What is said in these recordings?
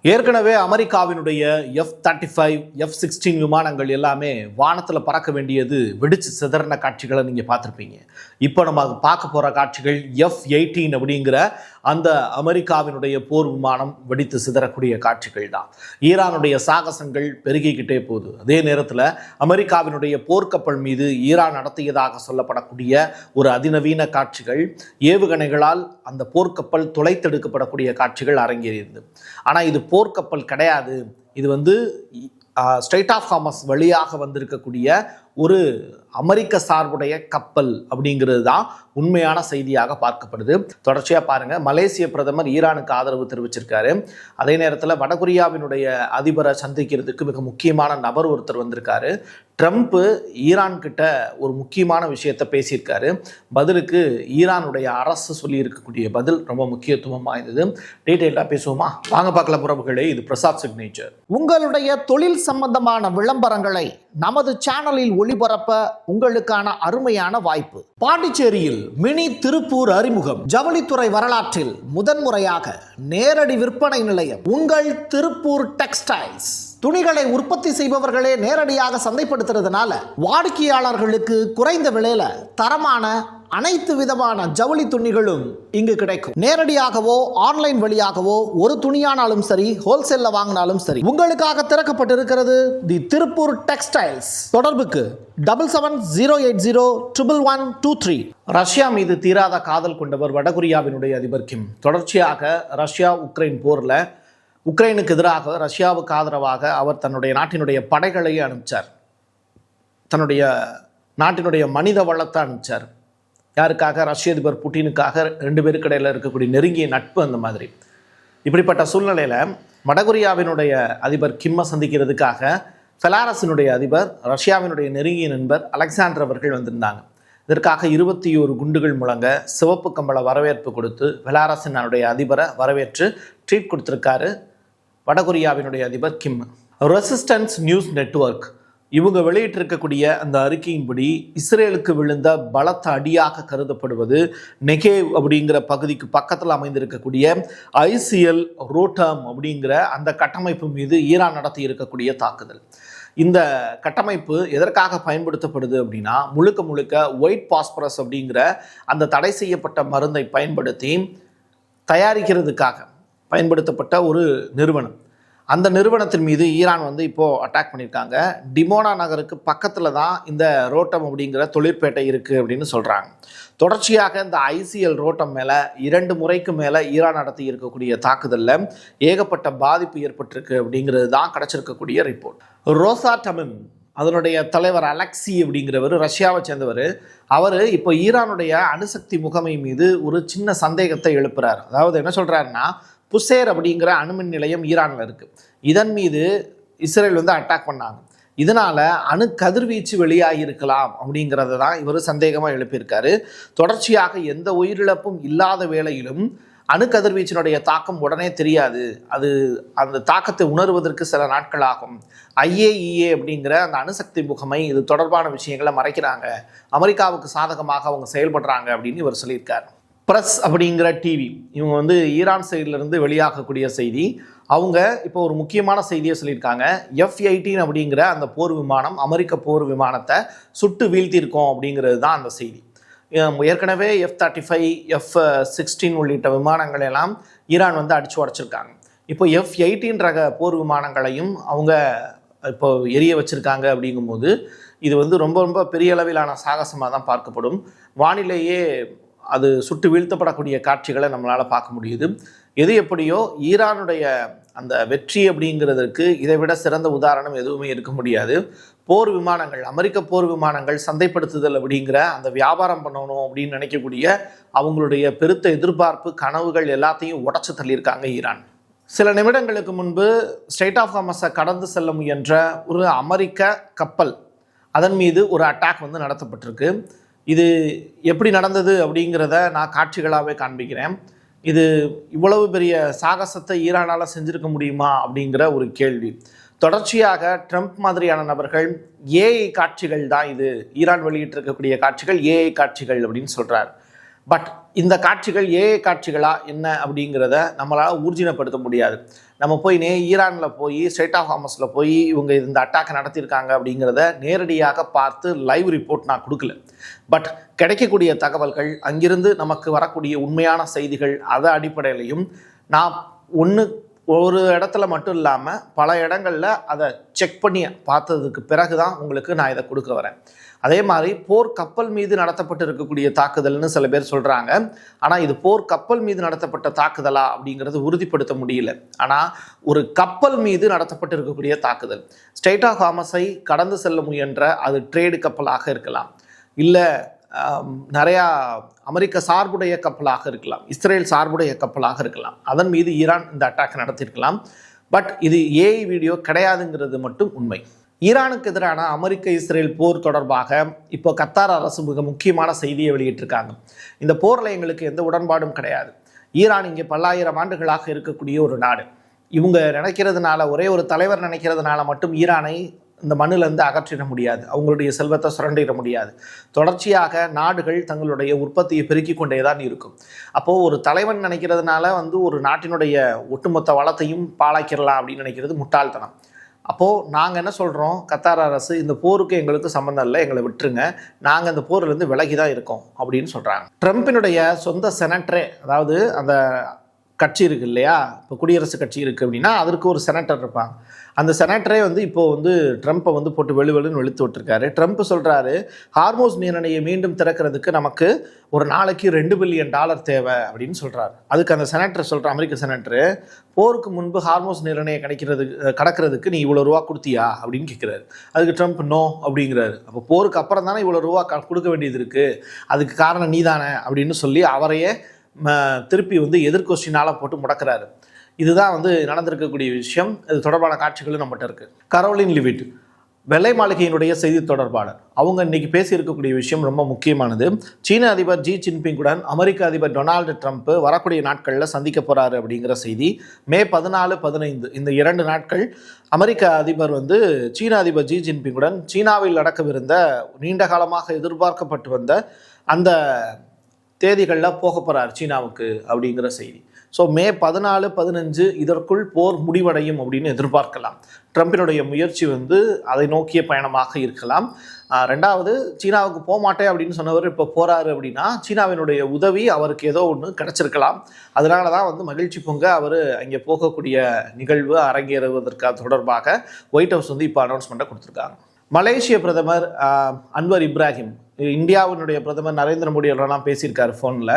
ஏற்கனவே அமெரிக்காவினுடைய F-35 F-16 விமானங்கள் எல்லாமே வானத்தில் பறக்க வேண்டியது வெடிச்சு சிதறின காட்சிகளை நீங்கள் பார்த்துருப்பீங்க. இப்போ நம்ம பார்க்க போகிற காட்சிகள் F-18 அப்படிங்கிற அந்த அமெரிக்காவினுடைய போர் விமானம் வெடித்து சிதறக்கூடிய காட்சிகள் தான். ஈரானுடைய சாகசங்கள் பெருகிக்கிட்டே போகுது. அதே நேரத்தில் அமெரிக்காவினுடைய போர்க்கப்பல் மீது ஈரான் நடத்தியதாக சொல்லப்படக்கூடிய ஒரு அதிநவீன காட்சிகள், ஏவுகணைகளால் அந்த போர்க்கப்பல் துளைத்தெடுக்கப்படக்கூடிய காட்சிகள் அரங்கேறியது. ஆனால் இது போர்க்கப்பல் கிடையாது. இது ஸ்ட்ரைட் ஆஃப் ஹார்மஸ் வழியாக வந்திருக்கக்கூடிய ஒரு அமெரிக்க சார்புடைய கப்பல் அப்படிங்கிறது தான் உண்மையான செய்தியாக பார்க்கப்படுது. தொடர்ச்சியாக பாருங்க, மலேசிய பிரதமர் ஈரானுக்கு ஆதரவு தெரிவிச்சிருக்காரு. அதே நேரத்தில் வடகொரியாவினுடைய அதிபரை சந்திக்கிறதுக்கு மிக முக்கியமான நபர் ஒருத்தர் வந்திருக்காரு. ட்ரம்ப் ஈரான் கிட்ட ஒரு முக்கியமான விஷயத்தை பேசியிருக்காரு. பதிலுக்கு ஈரானுடைய அரசு சொல்லி இருக்கக்கூடிய பதில் ரொம்ப முக்கியத்துவம் வாய்ந்தது. டீட்டெயிலாக பேசுவோமா? வாங்க பார்க்கலாம் உறவுகளே. இது பிரசாத் சிக்னேச்சர். உங்களுடைய தொழில் சம்பந்தமான விளம்பரங்களை நமது சேனலில் ஒளிபரப்ப உங்களுக்கான அருமையான வாய்ப்பு. பாண்டிச்சேரியில் மினி திருப்பூர் அறிமுகம். ஜவுளித்துறை வரலாற்றில் முதன்முறையாக நேரடி விற்பனை நிலையம் உங்கள் திருப்பூர் டெக்ஸ்டைல்ஸ். துணிகளை உற்பத்தி செய்பவர்களே நேரடியாக சந்தைப்படுத்துறதுனால வாடிக்கையாளர்களுக்கு குறைந்த விலையில தரமான அனைத்து விதமான ஜவுளி துணிகளும் இங்கு கிடைக்கும். நேரடியாகவோ ஆன்லைன் வழியாகவோ ஒரு துணியானாலும் சரி, ஹோல்சேல்ல வாங்கினாலும் சரி, உங்களுக்காக திறக்கப்பட்டிருக்கிறது தி திருப்பூர் டெக்ஸ்டைல்ஸ். தொடர்புக்கு 7708011123. ரஷ்யா மீது தீராத காதல் கொண்டவர் வடகொரியாவினுடைய அதிபர் கிம். தொடர்ச்சியாக ரஷ்யா உக்ரைன் போர்ல உக்ரைனுக்கு எதிராக ரஷ்யாவுக்கு ஆதரவாக அவர் தன்னுடைய நாட்டினுடைய படைகளையே அனுப்பிச்சார். தன்னுடைய நாட்டினுடைய மனித வளத்தை அனுப்பிச்சார். யாருக்காக? ரஷ்ய அதிபர் புட்டினுக்காக. ரெண்டு பேருக்கு இடையில் இருக்கக்கூடிய நெருங்கிய நட்பு. அந்த மாதிரி இப்படிப்பட்ட சூழ்நிலையில் வடகொரியாவினுடைய அதிபர் கிம்மை சந்திக்கிறதுக்காக பெலாரஸினுடைய அதிபர், ரஷ்யாவினுடைய நெருங்கிய நண்பர் அலெக்சாண்டர் அவர்கள் வந்திருந்தாங்க. இதற்காக 21 குண்டுகள் முழங்க சிவப்பு கம்பள வரவேற்பு கொடுத்து பெலாரஸினுடைய அதிபரை வரவேற்று ட்ரீட் கொடுத்துருக்காரு வடகொரியாவினுடைய அதிபர் கிம். ரெசிஸ்டன்ஸ் நியூஸ் நெட்வொர்க் இவங்க வெளியிட்டிருக்கக்கூடிய அந்த அறிக்கையின்படி, இஸ்ரேலுக்கு விழுந்த பலத்த அடியாக கருதப்படுவது நெகேவ் அப்படிங்கிற பகுதிக்கு பக்கத்தில் அமைந்திருக்கக்கூடிய ஐசிஎல் ரோட்டம் அப்படிங்கிற அந்த கட்டமைப்பு மீது ஈரான் நடத்தி இருக்கக்கூடிய தாக்குதல். இந்த கட்டமைப்பு எதற்காக பயன்படுத்தப்படுது அப்படின்னா, முழுக்க முழுக்க ஒயிட் பாஸ்பரஸ் அப்படிங்கிற அந்த தடை செய்யப்பட்ட மருந்தை பயன்படுத்தி தயாரிக்கிறதுக்காக பயன்படுத்தப்பட்ட ஒரு நிறுவனம். அந்த நிறுவனத்தின் மீது ஈரான் இப்போது அட்டாக் பண்ணியிருக்காங்க. டிமோனா நகருக்கு பக்கத்தில் தான் இந்த ரோட்டம் அப்படிங்கிற தொழிற்பேட்டை இருக்குது அப்படின்னு சொல்கிறாங்க. தொடர்ச்சியாக இந்த ஐசிஎல் ரோட்டம் மேலே 2 முறைக்கு மேலே ஈரான் நடத்தி இருக்கக்கூடிய தாக்குதலில் ஏகப்பட்ட பாதிப்பு ஏற்பட்டிருக்கு அப்படிங்கிறது தான் கிடச்சிருக்கக்கூடிய ரிப்போர்ட். ரோசாட்டமின் அதனுடைய தலைவர் அலெக்சி அப்படிங்கிறவர், ரஷ்யாவை சேர்ந்தவர். அவர் இப்போ ஈரானுடைய அணுசக்தி முகமை மீது ஒரு சின்ன சந்தேகத்தை எழுப்புறார். அதாவது என்ன சொல்கிறாருன்னா, புசேர் அப்படிங்கிற அணுமின் நிலையம் ஈரானில் இருக்குது. இதன் மீது இஸ்ரேல் அட்டாக் பண்ணாங்க. இதனால் அணு கதிர்வீச்சு வெளியாகி இருக்கலாம் அப்படிங்கிறத தான் இவர் சந்தேகமாக எழுப்பியிருக்காரு. தொடர்ச்சியாக எந்த உயிரிழப்பும் இல்லாத வேளையிலும் அணு கதிர்வீச்சினுடைய தாக்கம் உடனே தெரியாது. அந்த தாக்கத்தை உணர்வதற்கு சில நாட்கள் ஆகும். IAEA அப்படிங்கிற அந்த அணுசக்தி முகமை இது தொடர்பான விஷயங்களை மறைக்கிறாங்க. அமெரிக்காவுக்கு சாதகமாக அவங்க செயல்படுறாங்க அப்படின்னு இவர் சொல்லியிருக்கார். பிரஸ் அப்படிங்கிற டிவி இவங்க ஈரான் சைட்லேருந்து வெளியாகக்கூடிய செய்தி. அவங்க இப்போ ஒரு முக்கியமான செய்தியை சொல்லியிருக்காங்க. F-18 அப்படிங்கிற அந்த போர் விமானம் அமெரிக்க போர் விமானத்தை சுட்டு வீழ்த்தியிருக்கோம் அப்படிங்கிறது தான் அந்த செய்தி. ஏற்கனவே F-35 F-16 உள்ளிட்ட விமானங்கள் எல்லாம் ஈரான் அடித்து உடச்சிருக்காங்க. இப்போ F-18 ரக போர் விமானங்களையும் அவங்க இப்போ எரிய வச்சுருக்காங்க. அப்படிங்கும்போது இது ரொம்ப ரொம்ப பெரிய அளவிலான சாகசமாக தான் பார்க்கப்படும். வானிலையே அது சுட்டு வீழ்த்தப்படக்கூடிய காட்சிகளை நம்மளால் பார்க்க முடியுது. எது எப்படியோ ஈரானுடைய அந்த வெற்றி அப்படிங்கிறதுக்கு இதை விட சிறந்த உதாரணம் எதுவுமே இருக்க முடியாது. போர் விமானங்கள், அமெரிக்க போர் விமானங்கள் சந்தைப்படுத்துதல் அப்படிங்கிற அந்த வியாபாரம் பண்ணணும் அப்படின்னு நினைக்கக்கூடிய அவங்களுடைய பெருத்த எதிர்பார்ப்பு, கனவுகள் எல்லாத்தையும் உடச்சு தள்ளியிருக்காங்க ஈரான். சில நிமிடங்களுக்கு முன்பு ஸ்ட்ரைட் ஆஃப் ஹார்மஸை கடந்து செல்ல முயன்ற ஒரு அமெரிக்க கப்பல், அதன் மீது ஒரு அட்டாக் நடத்தப்பட்டிருக்கு. இது எப்படி நடந்தது அப்படிங்கிறத நான் காட்சிகளாகவே காண்பிக்கிறேன். இது இவ்வளவு பெரிய சாகசத்தை ஈரானால் செஞ்சிருக்க முடியுமா அப்படிங்கிற ஒரு கேள்வி. தொடர்ச்சியாக ட்ரம்ப் மாதிரியான நபர்கள் ஏஐ காட்சிகள் தான் இது, ஈரான் வெளியிட்டிருக்கக்கூடிய காட்சிகள் ஏஐ காட்சிகள் அப்படின்னு சொல்கிறார். பட் இந்த காட்சிகள் ஏஐ காட்சிகளா என்ன அப்படிங்கிறத நம்மளால் ஊர்ஜினப்படுத்த முடியாது. நம்ம போய் ஈரானில் போய் ஸ்ட்ரெய்ட் ஆஃப் ஹார்மஸில் போய் இவங்க இந்த அட்டாக் நடத்தியிருக்காங்க அப்படிங்கிறத நேரடியாக பார்த்து லைவ் ரிப்போர்ட் நான் கொடுக்கல. பட் கிடைக்கக்கூடிய தகவல்கள், அங்கிருந்து நமக்கு வரக்கூடிய உண்மையான செய்திகள், அதை அடிப்படையிலையும் நான் ஒரு இடத்துல மட்டும் இல்லாமல் பல இடங்களில் அதை செக் பண்ணி பார்த்ததுக்கு பிறகு தான் உங்களுக்கு நான் இதை கொடுக்க வரேன். அதே மாதிரி போர் கப்பல் மீது நடத்தப்பட்டு இருக்கக்கூடிய தாக்குதல்னு சில பேர் சொல்கிறாங்க. ஆனால் இது போர் கப்பல் மீது நடத்தப்பட்ட தாக்குதலா அப்படிங்கிறது உறுதிப்படுத்த முடியல. ஆனால் ஒரு கப்பல் மீது நடத்தப்பட்டு இருக்கக்கூடிய தாக்குதல், ஸ்ட்ரெய்ட் ஆஃப் ஹார்மஸை கடந்து செல்ல முயன்ற அது ட்ரேடு கப்பலாக இருக்கலாம், இல்லை நிறையா அமெரிக்க சார்புடைய கப்பலாக இருக்கலாம், இஸ்ரேல் சார்புடைய கப்பலாக இருக்கலாம், அதன் மீது ஈரான் இந்த அட்டாக் நடத்தியிருக்கலாம். பட் இது ஏஐ வீடியோ கிடையாதுங்கிறது மட்டும் உண்மை. ஈரானுக்கு எதிரான அமெரிக்க இஸ்ரேல் போர் தொடர்பாக இப்போ கத்தார் அரசு மிக முக்கியமான செய்தியை வெளியிட்டிருக்காங்க. இந்த போரில் எங்களுக்கு எந்த உடன்பாடும் கிடையாது. ஈரான் இங்கே பல்லாயிரம் ஆண்டுகளாக இருக்கக்கூடிய ஒரு நாடு. இவங்க நினைக்கிறதுனால, ஒரே ஒரு தலைவர் நினைக்கிறதுனால மட்டும் ஈரானை இந்த மண்ணிலேருந்து அகற்றிட முடியாது, அவங்களுடைய செல்வத்தை சுரண்டிட முடியாது. தொடர்ச்சியாக நாடுகள் தங்களுடைய உற்பத்தியை பெருக்கிக் கொண்டே தான் இருக்கும். அப்போது ஒரு தலைவன் நினைக்கிறதுனால ஒரு நாட்டினுடைய ஒட்டுமொத்த வளத்தையும் பாழாக்கிடலாம் அப்படின்னு நினைக்கிறது முட்டாள்தனம். அப்போது நாங்கள் என்ன சொல்கிறோம், கத்தார் அரசு இந்த போருக்கு எங்களுக்கு சம்மந்தம் இல்லை, எங்களை விட்டுருங்க, நாங்கள் இந்த போர்லேருந்து விலகி தான் இருக்கோம் அப்படின்னு சொல்கிறாங்க. ட்ரம்பினுடைய சொந்த செனட்டரே, அதாவது அந்த கட்சி இருக்குது இல்லையா, இப்போ குடியரசுக் கட்சி இருக்குது அப்படின்னா அதற்கு ஒரு செனட்டர் இருப்பாங்க. அந்த செனட்டரே இப்போது ட்ரம்ப்பை போட்டு வெளுன்னு வெளுத்து விட்டுருக்காரு. ட்ரம்ப் சொல்கிறாரு, ஹார்மோஸ் நீரிணையை மீண்டும் திறக்கிறதுக்கு நமக்கு ஒரு நாளைக்கு $2 பில்லியன் தேவை அப்படின்னு சொல்கிறாரு. அதுக்கு அந்த செனட்டர் சொல்கிற, அமெரிக்க செனட்டரு, போருக்கு முன்பு ஹார்மோஸ் நீரிணையை கடக்கிறதுக்கு நீ இவ்வளோ ரூபா கொடுத்தியா அப்படின்னு கேட்குறாரு. அதுக்கு ட்ரம்ப் நோ அப்படிங்கிறாரு. அப்போ போருக்கு அப்புறம் தானே இவ்வளோ ரூபா கொடுக்க வேண்டியது இருக்குது, அதுக்கு காரணம் நீ தானே அப்படின்னு சொல்லி அவரையே திருப்பி எதிர்கொஸ்டினால் போட்டு முடக்கிறாரு. இதுதான் நடந்திருக்கக்கூடிய விஷயம். இது தொடர்பான காட்சிகளும் நம்மகிட்ட இருக்குது. கரோலின் லிவிட், வெள்ளை மாளிகையினுடைய செய்தி தொடர்பாளர், அவங்க இன்னைக்கு பேசியிருக்கக்கூடிய விஷயம் ரொம்ப முக்கியமானது. சீன அதிபர் ஜி ஜின்பிங்குடன் அமெரிக்க அதிபர் டொனால்டு ட்ரம்ப் வரக்கூடிய நாட்களில் சந்திக்க போகிறாரு அப்படிங்கிற செய்தி. மே 14, 15 இந்த 2 நாட்கள் அமெரிக்க அதிபர் சீன அதிபர் ஜி ஜின்பிங்குடன் சீனாவில் நடக்கவிருந்த நீண்ட காலமாக எதிர்பார்க்கப்பட்டு வந்த அந்த தேதிகளில் போக போகிறார் சீனாவுக்கு அப்படிங்கிற செய்தி. ஸோ மே 14, 15 இதற்குள் போர் முடிவடையும் அப்படின்னு எதிர்பார்க்கலாம். ட்ரம்பினுடைய முயற்சி அதை நோக்கிய பயணமாக இருக்கலாம். ரெண்டாவது, சீனாவுக்கு போக மாட்டேன் அப்படின்னு சொன்னவர் இப்போ போகிறாரு அப்படின்னா சீனாவினுடைய உதவி அவருக்கு ஏதோ ஒன்று கிடச்சிருக்கலாம். அதனால தான் மகிழ்ச்சி பொங்க அவர் அங்கே போகக்கூடிய நிகழ்வு அரங்கேறுவதற்கு தொடர்பாக ஒயிட் ஹவுஸ் இப்போ அனௌன்ஸ்மெண்ட்டை கொடுத்துருக்காங்க. மலேசிய பிரதமர் அன்வர் இப்ராஹிம் இந்தியாவினுடைய பிரதமர் நரேந்திர மோடி எல்லாம் பேசியிருக்காரு ஃபோனில்.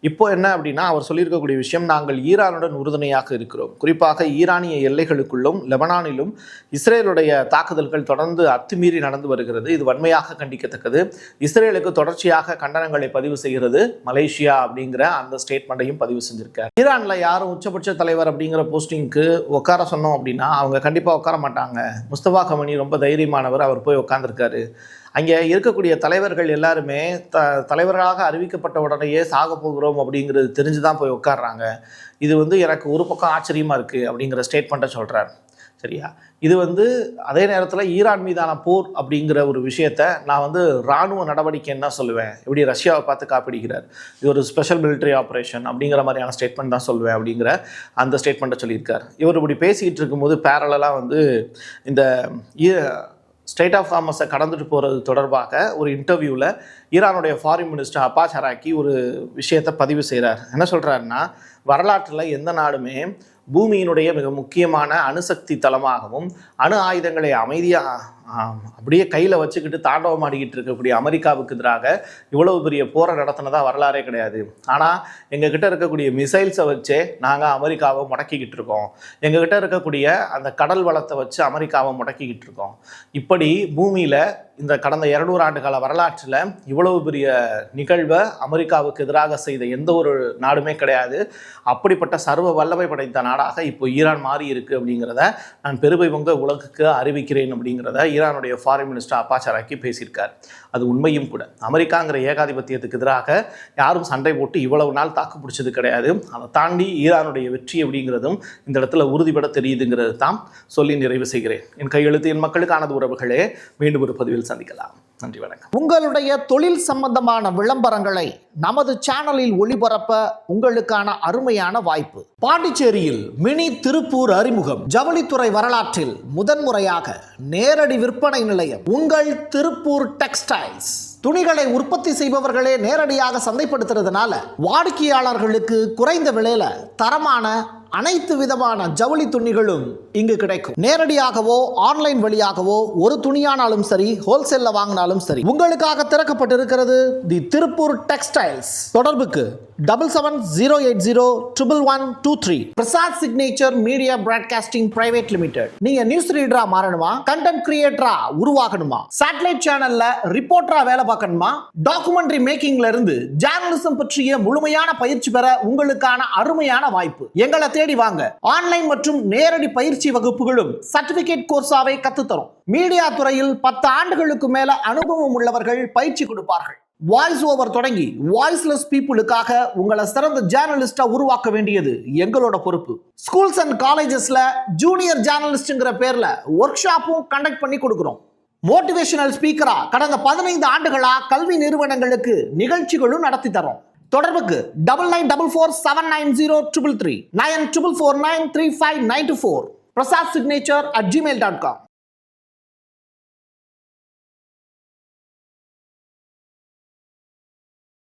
இப்போ என்ன அப்படின்னா, அவர் சொல்லியிருக்கக்கூடிய விஷயம், நாங்கள் ஈரானுடன் உறுதுணையாக இருக்கிறோம். குறிப்பாக ஈரானிய எல்லைகளுக்குள்ளும் லெபனானிலும் இஸ்ரேலுடைய தாக்குதல்கள் தொடர்ந்து அத்துமீறி நடந்து வருகிறது. இது வன்மையாக கண்டிக்கத்தக்கது. இஸ்ரேலுக்கு தொடர்ச்சியாக கண்டனங்களை பதிவு செய்கிறது மலேசியா அப்படிங்கிற அந்த ஸ்டேட்மெண்ட்டையும் பதிவு செஞ்சிருக்காரு. ஈரானில் யாரும் உச்சபட்ச தலைவர் அப்படிங்கிற போஸ்டிங்க்கு உட்கார சொன்னோம் அப்படின்னா அவங்க கண்டிப்பாக உட்கார மாட்டாங்க. முஸ்தபா கமனி ரொம்ப தைரியமானவர், அவர் போய் உட்காந்துருக்காரு. அங்கே இருக்கக்கூடிய தலைவர்கள் எல்லாருமே தலைவர்களாக அறிவிக்கப்பட்ட உடனேயே சாக போகிறோம் அப்படிங்கிறது தெரிஞ்சு தான் போய் உட்கார்றாங்க. இது எனக்கு ஒரு பக்கம் ஆச்சரியமாக இருக்குது அப்படிங்கிற ஸ்டேட்மெண்ட்டை சொல்கிறார். சரியா? இது அதே நேரத்தில் ஈரான் மீதான போர் அப்படிங்கிற ஒரு விஷயத்தை நான் இராணுவ நடவடிக்கைன்னு தான் சொல்லுவேன். எப்படி ரஷ்யாவை பார்த்து காப்பிடிக்கிறார், இது ஒரு ஸ்பெஷல் மிலிட்ரி ஆப்ரேஷன் அப்படிங்கிற மாதிரியான ஸ்டேட்மெண்ட் தான் சொல்லுவேன் அப்படிங்கிற அந்த ஸ்டேட்மெண்ட்டை சொல்லியிருக்கார். இவர் இப்படி பேசிக்கிட்டு இருக்கும்போது பேரலாக இந்த ஸ்ட்ரெய்ட் ஆஃப் ஹார்மஸை கடந்துட்டு போகிறது தொடர்பாக ஒரு இன்டர்வியூவில் ஈரானுடைய ஃபாரின் மினிஸ்டர் அப்பாஸ் அராக்கி ஒரு விஷயத்தை பதிவு செய்கிறார். என்ன சொல்கிறாருன்னா, வரலாற்றில் எந்த நாடுமே பூமியினுடைய மிக முக்கியமான அணுசக்தி தளமாகவும் அணு ஆயுதங்களை அமைதியாக அப்படியே கையில் வச்சுக்கிட்டு தாண்டவம் ஆடிக்கிட்டு இருக்கக்கூடிய அமெரிக்காவுக்கு எதிராக இவ்வளவு பெரிய போரை நடத்தினதா வரலாறே கிடையாது. ஆனால் எங்ககிட்ட இருக்கக்கூடிய மிசைல்ஸை வச்சே நாங்கள் அமெரிக்காவை முடக்கிக்கிட்டு இருக்கோம், எங்ககிட்ட இருக்கக்கூடிய அந்த கடல் வளத்தை வச்சு அமெரிக்காவை முடக்கிக்கிட்டு இருக்கோம். இப்படி பூமியில் இந்த கடந்த 200 ஆண்டுகால வரலாற்றில் இவ்வளவு பெரிய நிகழ்வை அமெரிக்காவுக்கு எதிராக செய்த எந்த ஒரு நாடுமே கிடையாது. அப்படிப்பட்ட சர்வ வல்லமை படைத்த நாடாக இப்போ ஈரான் மாறி இருக்கு அப்படிங்கிறத நான் பெருமை பொங்க உலகுக்கு அறிவிக்கிறேன் அப்படிங்கிறத ஈரானுடைய ஃபாரின் மினிஸ்டர் அப்பாஸ் அராக்கி பேசியிருக்கார். அது உண்மையும் கூட. அமெரிக்காங்கிற ஏகாதிபத்தியத்துக்கு எதிராக யாரும் சண்டை போட்டு இவ்வளவு நாள் தாக்கு பிடிச்சது கிடையாது. அதை தாண்டி ஈரானுடைய வெற்றி அப்படிங்கிறதும் இந்த இடத்துல உறுதிபட தெரியுதுங்கிறது தான் சொல்லி நிறைவு செய்கிறேன். என் கையெழுத்து என் மக்களுக்கானது உறவுகளே. மீண்டும் ஒரு பதிவில் சந்திக்கலாம். நன்றி, வணக்கம். உங்களுடைய தொழில் சம்பந்தமான விளம்பரங்களை நமது சேனலில் ஒளிபரப்ப உங்களுக்கான அருமையான வாய்ப்பு. பாண்டிச்சேரியில் மினி திருப்பூர் அறிமுகம். ஜவுளித்துறை வரலாற்றில் முதன்முறையாக நேரடி விற்பனை நிலையம் உங்கள் திருப்பூர் டெக்ஸ்டைல்ஸ். துணிகளை உற்பத்தி செய்பவர்களே நேரடியாக சந்தைப்படுத்துறதுனால வாடிக்கையாளர்களுக்கு குறைந்த விலையில தரமான அனைத்து விதமான ஜவுளி துணிகளும் இங்கு கிடைக்கும். நேரடியாகவோ ஆன்லைன் வழியாகவோ ஒரு துணியானாலும் சரி, ஹோல்சேல்ல வாங்கினாலும் சரி, உங்களுக்காக திறக்கப்பட்டிருக்கிறது தி திருப்பூர் டெக்ஸ்டைல்ஸ். தொடர்புக்கு 7708011123. Prasad signature media broadcasting private limited. நீங்க நியூஸ் ரீடரா மாறணுமா, கண்டென்ட் கிரியேட்டரா உருவாகணுமா, சேட்டலைட் சேனல்ல ரிப்போர்ட்டரா வேலை பார்க்கணுமா, டாக்குமெண்ட்ரி மேக்கிங்ல இருந்து ஜேர்னலிசம் பற்றிய முழுமையான பயிற்சி பெற உங்களுக்கான அருமையான வாய்ப்பு. எங்களை தேடி வாங்க. ஆன்லைன் மற்றும் நேரடி பயிற்சி வகுப்புகளும் சர்டிபிகேட் கோர்ஸாவே கத்துத்தரும். மீடியா துறையில் 10 ஆண்டுகளுக்கு மேல அனுபவம் உள்ளவர்கள் பயிற்சி கொடுப்பார்கள். வாய்ஸ் ஓவர் தொடங்கி வாய்ஸ்லெஸ் பீப்புளுக்காக உங்களை சிறந்த ஜேர்னலிஸ்டா உருவாக்க வேண்டியது எங்களோட பொறுப்பு. ஸ்கூல்ஸ் அண்ட் காலேஜஸ்ல ஜூனியர் ஜேர்னலிஸ்ட்ங்கிற பேர்ல ஒர்க் ஷாப்பும் கண்டக்ட் பண்ணி கொடுக்கிறோம். மோட்டிவேஷனல் ஸ்பீக்கரா கடந்த 15 ஆண்டுகளா கல்வி நிறுவனங்களுக்கு நிகழ்ச்சிகளும் நடத்தி தரோம். தொடர்புக்கு 9944790333 94493594. prasad signature@gmail.com.